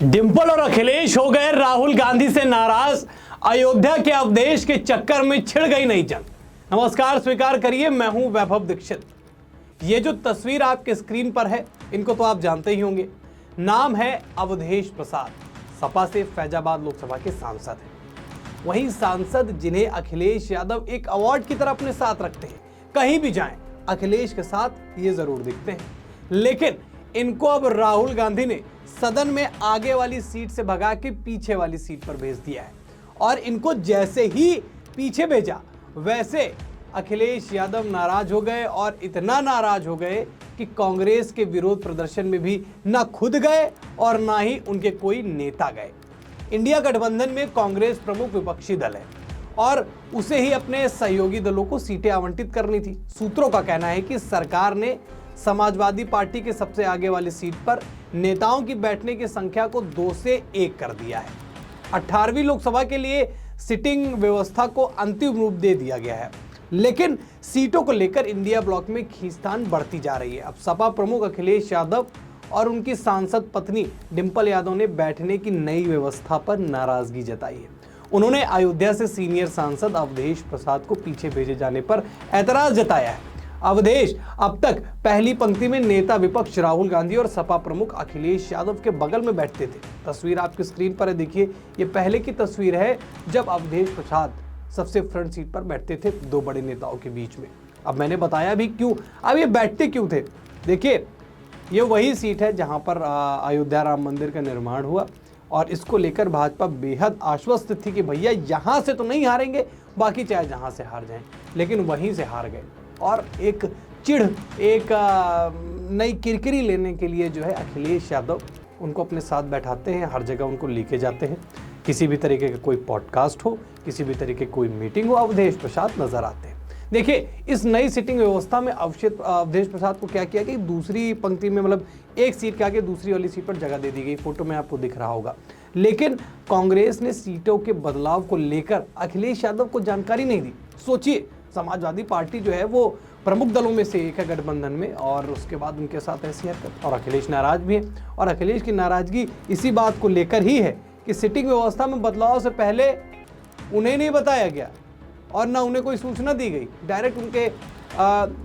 डिंपल और अखिलेश हो गए राहुल गांधी से नाराज। अयोध्या के अवधेश के चक्कर में छिड़ गई नई जंग। नमस्कार, स्वीकार करिए, मैं हूं वैभव दीक्षित। ये जो तस्वीर आपके स्क्रीन पर है, इनको तो आप जानते ही होंगे। नाम है अवधेश प्रसाद, सपा से फैजाबाद लोकसभा के सांसद हैं। वही सांसद जिन्हें अखिलेश यादव एक अवार्ड की तरह अपने साथ रखते हैं। कहीं भी जाएं अखिलेश के साथ ये जरूर दिखते हैं। लेकिन इनको अब राहुल गांधी ने सदन में आगे वाली सीट से भगा के पीछे वाली सीट पर भेज दिया है। और इनको जैसे ही पीछे भेजा, वैसे अखिलेश यादव नाराज हो गए। और इतना नाराज हो गए कि कांग्रेस के विरोध प्रदर्शन में भी ना खुद गए और ना ही उनके कोई नेता गए। इंडिया गठबंधन में कांग्रेस प्रमुख विपक्षी दल है और उसे ही अपने सहयोगी दलों को सीटें आवंटित करनी थी। सूत्रों का कहना है कि सरकार ने समाजवादी पार्टी के सबसे आगे वाली सीट पर नेताओं की बैठने की संख्या को 2 से 1 कर दिया है। 18वीं लोकसभा के लिए सिटिंग व्यवस्था को अंतिम रूप दे दिया गया है। लेकिन सीटों को लेकर इंडिया ब्लॉक में खींचतान बढ़ती जा रही है। अब सपा प्रमुख अखिलेश यादव और उनकी सांसद पत्नी डिंपल यादव ने बैठने की नई व्यवस्था पर नाराजगी जताई है। उन्होंने अयोध्या से सीनियर सांसद अवधेश प्रसाद को पीछे भेजे जाने पर ऐतराज जताया है। अवधेश अब तक पहली पंक्ति में नेता विपक्ष राहुल गांधी और सपा प्रमुख अखिलेश यादव के बगल में बैठते थे। तस्वीर आपकी स्क्रीन पर है, देखिए। ये पहले की तस्वीर है जब अवधेश प्रसाद सबसे फ्रंट सीट पर बैठते थे, 2 बड़े नेताओं के बीच में। अब मैंने बताया भी क्यों, अब ये बैठते क्यों थे। देखिए, ये वही सीट है जहां पर अयोध्या राम मंदिर का निर्माण हुआ और इसको लेकर भाजपा बेहद आश्वस्त थी कि भैया यहां से तो नहीं हारेंगे, बाकी चाहे जहां से हार जाएं। लेकिन वहीं से हार गए और एक चिढ़, एक नई किरकिरी लेने के लिए जो है अखिलेश यादव उनको अपने साथ बैठाते हैं। हर जगह उनको लेके जाते हैं। किसी भी तरीके का कोई पॉडकास्ट हो, किसी भी तरीके की कोई मीटिंग हो, अवधेश प्रसाद नजर आते हैं। देखिए, इस नई सिटिंग व्यवस्था में अवधेश प्रसाद को क्या किया कि दूसरी पंक्ति में, मतलब एक सीट के आगे दूसरी वाली सीट पर जगह दे दी गई। फोटो में आपको दिख रहा होगा। लेकिन कांग्रेस ने सीटों के बदलाव को लेकर अखिलेश यादव को जानकारी नहीं दी। सोचिए, समाजवादी पार्टी जो है वो प्रमुख दलों में से एक है गठबंधन में, और उसके बाद उनके साथ ऐसी हरकत। और अखिलेश नाराज भी है। और अखिलेश की नाराजगी इसी बात को लेकर ही है कि सिटिंग व्यवस्था में बदलाव से पहले उन्हें नहीं बताया गया और ना उन्हें कोई सूचना दी गई। डायरेक्ट उनके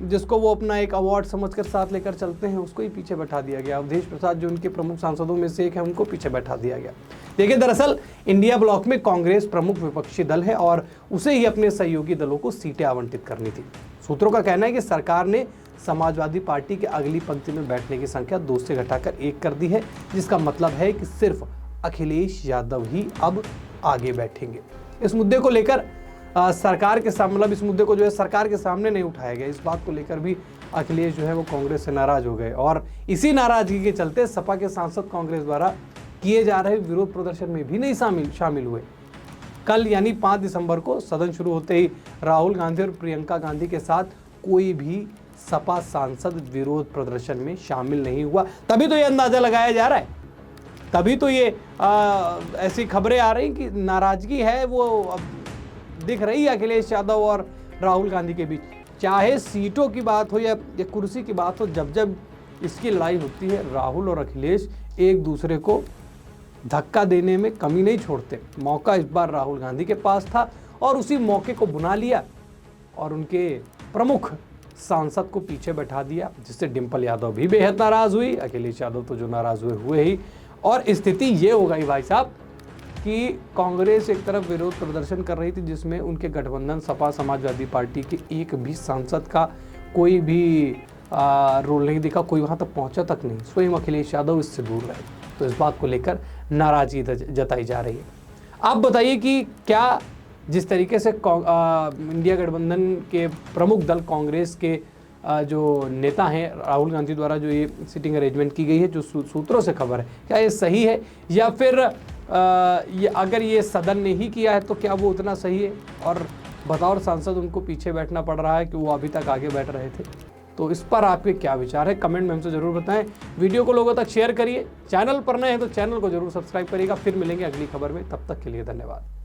जिसको वो अपना एक अवार्ड समझकर साथ लेकर चलते हैं, उसको ही पीछे बैठा दिया गया। अवधेश प्रसाद जो उनके प्रमुख सांसदों में से एक है, उनको पीछे बैठा दिया गया। देखिए, दरअसल इंडिया ब्लॉक में कांग्रेस प्रमुख विपक्षी दल है और उसे ही अपने सहयोगी दलों को सीटें आवंटित करनी थी। सूत्रों का कहना है कि सरकार ने समाजवादी पार्टी के अगली पंक्ति में बैठने की संख्या 2 से घटाकर 1 कर दी है, जिसका मतलब है कि सिर्फ अखिलेश यादव ही अब आगे बैठेंगे। इस मुद्दे को लेकर सरकार के सामने, मतलब इस मुद्दे को जो है सरकार के सामने नहीं उठाया गया। इस बात को लेकर भी अखिलेश जो है वो कांग्रेस से नाराज हो गए और इसी नाराजगी के चलते सपा के सांसद कांग्रेस द्वारा किए जा रहे विरोध प्रदर्शन में भी नहीं शामिल हुए। कल यानी 5 दिसंबर को सदन शुरू होते ही राहुल गांधी और प्रियंका गांधी के साथ कोई भी सपा सांसद विरोध प्रदर्शन में शामिल नहीं हुआ। तभी तो ये अंदाजा लगाया जा रहा है, तभी तो ये ऐसी खबरें आ रही कि नाराजगी है वो अब दिख रही है अखिलेश यादव और राहुल गांधी के बीच। चाहे सीटों की बात हो या कुर्सी की बात हो, जब जब इसकी लड़ाई होती है, राहुल और अखिलेश एक दूसरे को धक्का देने में कमी नहीं छोड़ते। मौका इस बार राहुल गांधी के पास था और उसी मौके को बुना लिया और उनके प्रमुख सांसद को पीछे बैठा दिया, जिससे डिंपल यादव भी बेहद नाराज हुई। अखिलेश यादव तो जो नाराज हुए ही। और स्थिति ये हो गई भाई साहब कि कांग्रेस एक तरफ विरोध प्रदर्शन कर रही थी जिसमें उनके गठबंधन सपा समाजवादी पार्टी के एक भी सांसद का कोई भी रोल नहीं दिखा, कोई वहां तक पहुंचा तक नहीं। स्वयं अखिलेश यादव इससे दूर रहे। तो इस बात को लेकर नाराजगी जताई जा रही है। आप बताइए कि क्या जिस तरीके से इंडिया गठबंधन के प्रमुख दल कांग्रेस के जो नेता हैं राहुल गांधी द्वारा जो ये सिटिंग अरेंजमेंट की गई है, जो सूत्रों से खबर है, क्या ये सही है या फिर अगर ये सदन ने ही किया है तो क्या वो उतना सही है? और बतौर सांसद उनको पीछे बैठना पड़ रहा है कि वो अभी तक आगे बैठ रहे थे। तो इस पर आपके क्या विचार है, कमेंट में हमसे ज़रूर बताएं। वीडियो को लोगों तक शेयर करिए। चैनल पर नए हैं तो चैनल को जरूर सब्सक्राइब करिएगा। फिर मिलेंगे अगली खबर में, तब तक के लिए धन्यवाद।